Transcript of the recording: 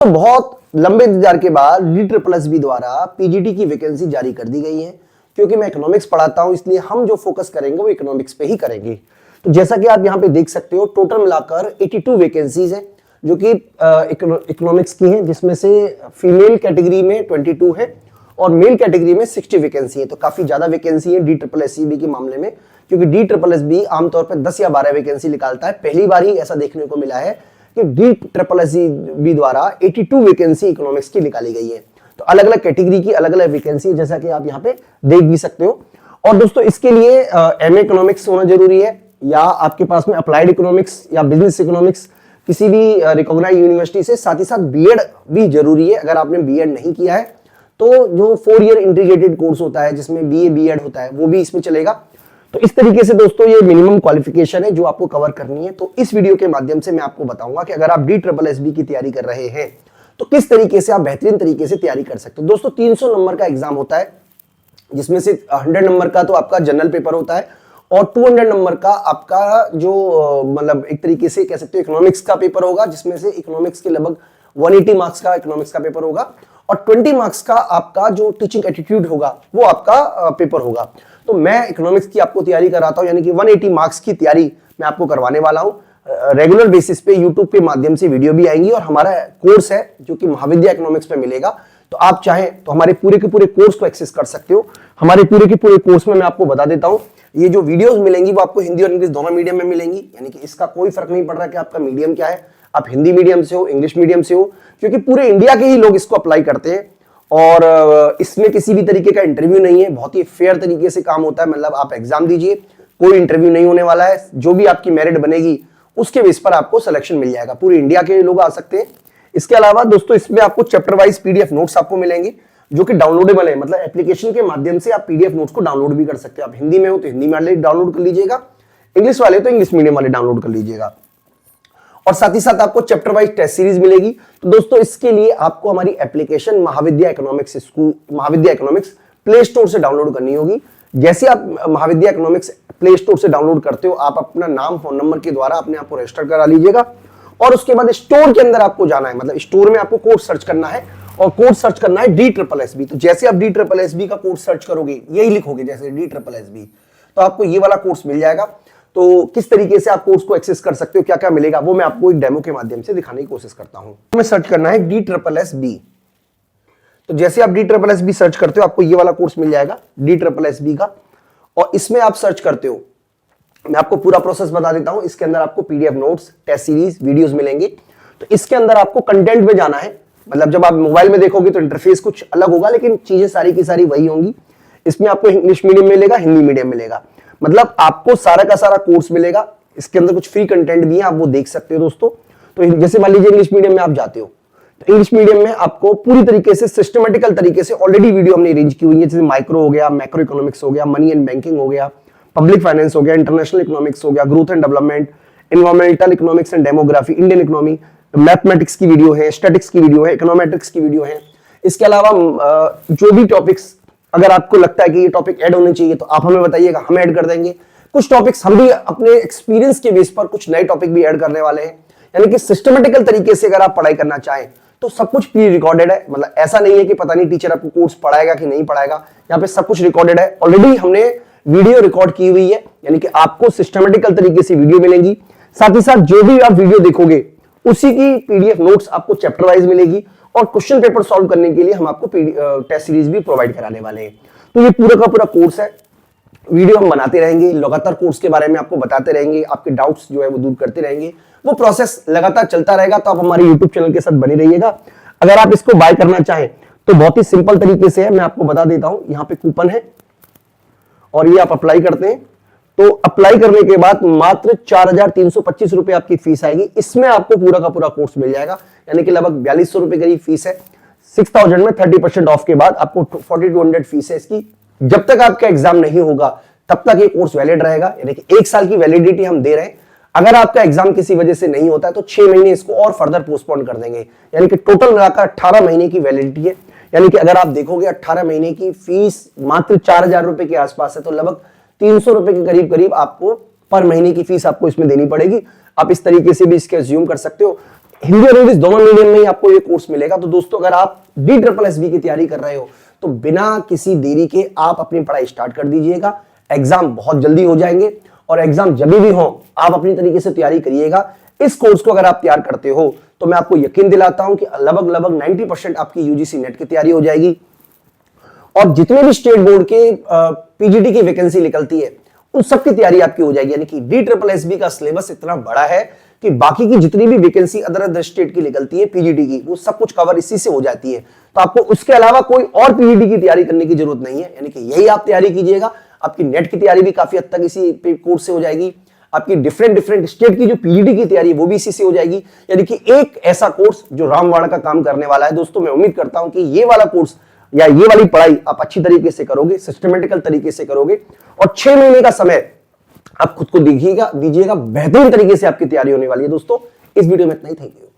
तो बहुत लंबे इंतजार के बाद DSSB द्वारा पीजीटी की वैकेंसी जारी कर दी गई है। क्योंकि मैं इकोनॉमिक्स पढ़ाता हूं इसलिए हम जो फोकस करेंगे वो इकोनॉमिक्स पे ही करेंगे। तो जैसा कि आप यहां पे देख सकते हो टोटल मिलाकर 82 वैकेंसीज है जो कि इकोनॉमिक्स की हैं, जिसमें से फीमेल कैटेगरी में 22 है और मेल कैटेगरी में 60 वैकेंसी है। तो काफी ज्यादा वैकेंसी है DSSB के मामले में, क्योंकि DSSB आमतौर पर 10 या 12 वैकेंसी निकालता है। पहली बार ही ऐसा देखने को मिला है कि DSSB द्वारा 82 वैकेंसी इकोनॉमिक्स की निकाली गई है। तो अलग अलग कैटेगरी की अलग अलग वैकेंसी, जैसा कि आप यहाँ पे देख भी सकते हो। और दोस्तों इसके लिए MA इकोनॉमिक्स होना जरूरी है, या आपके पास में अप्लाइड इकोनॉमिक्स या बिजनेस इकोनॉमिक्स किसी भी रिकॉग्नाइज्ड यूनिवर्सिटी से, साथ ही साथ बीएड भी जरूरी है। अगर आपने बीएड नहीं किया है तो जो 4 ईयर इंटीग्रेटेड कोर्स होता है जिसमें BA BEd होता है वो भी इसमें चलेगा। तो इस तरीके से दोस्तों ये मिनिमम क्वालिफिकेशन है जो आपको कवर करनी है। तो इस वीडियो के माध्यम से मैं आपको बताऊंगा कि अगर आप DSSB की तैयारी कर रहे हैं तो किस तरीके से आप बेहतरीन तरीके से तैयारी कर सकते हो। दोस्तों 300 नंबर का एग्जाम होता है, जिसमें से 100 नंबर का तो आपका जनरल पेपर होता है और 200 नंबर का आपका जो मतलब एक तरीके से कह सकते हो इकोनॉमिक्स का पेपर होगा, जिसमें से इकोनॉमिक्स के लगभग 180 मार्क्स का इकोनॉमिक्स का पेपर होगा और 20 मार्क्स का आपका जो टीचिंग एटीट्यूड होगा वो आपका पेपर होगा। तो मैं इकोनॉमिक्स की आपको तैयारी कराता हूं, यानी कि 180 मार्क्स की तैयारी मैं आपको करवाने वाला हूं। रेगुलर बेसिस पे यूट्यूब के माध्यम से वीडियो भी आएंगी और हमारा कोर्स है जो कि महाविद्या इकोनॉमिक्स पे मिलेगा। तो आप चाहें तो हमारे पूरे के पूरे कोर्स को एक्सेस कर सकते हो। हमारे पूरे के पूरे कोर्स में मैं आपको बता देता हूं, ये जो वीडियोस मिलेंगी वो आपको हिंदी और इंग्लिश दोनों मीडियम में मिलेंगी, यानी कि इसका कोई फर्क नहीं पड़ रहा कि आपका मीडियम क्या है, आप हिंदी मीडियम से हो इंग्लिश मीडियम से हो, क्योंकि पूरे इंडिया के ही लोग इसको अप्लाई करते हैं। और इसमें किसी भी तरीके का इंटरव्यू नहीं है, बहुत ही फेयर तरीके से काम होता है। मतलब आप एग्जाम दीजिए, कोई इंटरव्यू नहीं होने वाला है, जो भी आपकी मेरिट बनेगी उसके बेस पर आपको सिलेक्शन मिल जाएगा। पूरे इंडिया के लोग आ सकते हैं। इसके अलावा दोस्तों इसमें आपको चैप्टर वाइज PDF नोट्स आपको मिलेंगे जो कि डाउनलोडेबल है, मतलब एप्लीकेशन के माध्यम से आप PDF नोट्स को डाउनलोड भी कर सकते हो। आप हिंदी में हो तो हिंदी वाले डाउनलोड कर लीजिएगा, इंग्लिश वाले तो इंग्लिश मीडियम वाले डाउनलोड कर लीजिएगा। और साथ ही साथ आपको चैप्टर वाइज टेस्ट सीरीज मिलेगी। तो दोस्तों इसके लिए आपको हमारी एप्लीकेशन महाविद्या इकोनॉमिक्स प्ले स्टोर से डाउनलोड करनी होगी। जैसे आप महाविद्या इकोनॉमिक्स प्ले स्टोर से डाउनलोड करते हो, आप अपना नाम फोन नंबर के द्वारा अपने आप को रजिस्टर करा लीजिएगा और उसके बाद स्टोर के अंदर आपको जाना है, मतलब स्टोर में आपको कोर्स सर्च करना है और कोर्स सर्च करना है DSSB। तो जैसे आप DSSB का कोर्स सर्च करोगे, यही लिखोगे जैसे DSSB, तो आपको ये वाला कोर्स मिल जाएगा। तो किस तरीके से आप कोर्स को एक्सेस कर सकते हो, क्या क्या मिलेगा, वो मैं आपको एक डेमो के माध्यम से दिखाने की कोशिश करता हूं। हमें सर्च करना है DSSB। तो जैसे आप DSSB सर्च करते हो आपको ये वाला कोर्स मिल जाएगा DSSB का, और इसमें आप सर्च करते हो, मैं आपको पूरा प्रोसेस बता देता हूं। इसके अंदर आपको PDF notes, test series, videos मिलेंगे। तो इसके अंदर आपको कंटेंट में जाना है, मतलब जब आप मोबाइल में देखोगे तो इंटरफेस कुछ अलग होगा, लेकिन चीजें सारी की सारी वही होंगी। इसमें आपको इंग्लिश मीडियम मिलेगा, हिंदी मीडियम मिलेगा, मतलब आपको सारा का सारा कोर्स मिलेगा। इसके अंदर कुछ फ्री कंटेंट भी है, आप वो देख सकते हो दोस्तों। तो जैसे मान लीजिए इंग्लिश मीडियम में आप जाते हो, तो इंग्लिश मीडियम में आपको पूरी तरीके से सिस्टमेटिकल तरीके से ऑलरेडी वीडियो हमने अरेंज की हुई है, जैसे माइक्रो हो गया, मैक्रो इकोनॉमिक्स हो गया, मनी एंड बैंकिंग हो गया, पब्लिक फाइनेंस हो गया, इंटरनेशनल इकोनॉमिक्स हो गया, growth and development, environmental economics and demography, Indian economy, mathematics की वीडियो है, स्टैटिक्स की वीडियो है, इकोनॉमेट्रिक्स की वीडियो है। इसके अलावा जो भी टॉपिक्स अगर आपको लगता है कि ये टॉपिक ऐड होने चाहिए तो आप हमें बताइएगा, हम ऐड कर देंगे। कुछ टॉपिक्स हम भी अपने एक्सपीरियंस के बेस पर कुछ नए टॉपिक भी ऐड करने वाले हैं, यानी कि सिस्टमेटिकल तरीके से अगर आप पढ़ाई करना चाहें तो सब कुछ प्री रिकॉर्डेड है। मतलब ऐसा नहीं है कि पता नहीं टीचर आपको कोर्स पढ़ाएगा कि नहीं पढ़ाएगा, यहाँ पे सब कुछ रिकॉर्डेड है। ऑलरेडी हमने वीडियो रिकॉर्ड की हुई है, यानी कि आपको सिस्टमेटिकल तरीके से वीडियो मिलेंगी। साथ ही साथ जो भी आप वीडियो देखोगे उसी की PDF नोट्स आपको चैप्टर वाइज मिलेगी और क्वेश्चन पेपर सॉल्व करने के लिए हम आपको टेस्ट सीरीज भी प्रोवाइड कराने वाले हैं। तो ये पूरा का पूरा कोर्स है, वीडियो हम बनाते रहेंगे, लगातार कोर्स के बारे में आपको बताते रहेंगे, आपके डाउट्स जो है वो दूर करते रहेंगे। वो प्रोसेस लगातार चलता रहेगा। तो आप हमारे YouTube चैनल के साथ बने रहिएगा। अगर आप इसको बाय करना चाहें तो बहुत ही सिंपल तरीके से है, मैं आपको बता देता हूं। यहाँ पे कूपन है और ये आप अप्लाई करते हैं, तो अप्लाई करने के बाद मात्र 4,325 रुपए आपकी फीस आएगी। इसमें आपको पूरा का पूरा कोर्स मिल जाएगा, यानी कि लगभग 4200 रुपए करीब फीस है। 6000 में 30% ऑफ के बाद आपको 4200 फीस है इसकी। जब तक आपका एग्जाम नहीं होगा तब तक ये कोर्स वैलिड रहेगा, यानी कि 1 साल की वैलिडिटी हम दे रहे हैं। अगर आपका एग्जाम किसी वजह से नहीं होता है तो 6 महीने इसको और फर्दर पोस्टपोन कर देंगे, यानी कि टोटल मिलाकर 18 महीने की वैलिडिटी है। यानी कि अगर आप देखोगे 18 महीने की फीस मात्र 4000 रुपए के आसपास है, तो लगभग 300 रुपए के करीब करीब आपको पर महीने की फीस आपको इसमें देनी पड़ेगी। आप इस तरीके से भी इसके अज्यूम कर सकते हो। हिंदी और इंग्लिश दोनों मीडियम में ही आपको ये कोर्स मिलेगा। तो दोस्तों अगर आप DSSB की तैयारी कर रहे हो तो बिना किसी देरी के आप अपनी पढ़ाई स्टार्ट कर दीजिएगा। एग्जाम बहुत जल्दी हो जाएंगे और एग्जाम जब भी हो आप अपनी तरीके से तैयारी करिएगा। इस कोर्स को अगर आप तैयार करते हो तो मैं आपको यकीन दिलाता हूं कि लगभग 90% आपकी यूजीसी नेट की तैयारी हो जाएगी। और जितने भी स्टेट बोर्ड के पीजीटी की वैकेंसी निकलती है उन सब की तैयारी आपकी हो जाएगी। यानी कि DSSB का सिलेबस इतना बड़ा है कि बाकी की जितनी भी वैकेंसी अदर स्टेट की निकलती है पीजीटी की, वो सब कुछ कवर इसी से हो जाती है। तो आपको उसके अलावा कोई और पीजीटी की तैयारी करने की जरूरत नहीं है। यानी कि यही आप तैयारी कीजिएगा। आपकी नेट की तैयारी भी काफी हद तक इसी कोर्स से हो जाएगी। आपकी डिफरेंट स्टेट की जो पीजीटी की तैयारी वो भी इसी से हो जाएगी। यानी कि एक ऐसा कोर्स जो रामबाण का काम करने वाला है। दोस्तों मैं उम्मीद करता हूं कि ये वाला कोर्स या ये वाली पढ़ाई आप अच्छी तरीके से करोगे, सिस्टमेटिकल तरीके से करोगे और 6 महीने का समय आप खुद को दीजिएगा। बेहतरीन तरीके से आपकी तैयारी होने वाली है। दोस्तों इस वीडियो में इतना ही। Thank you.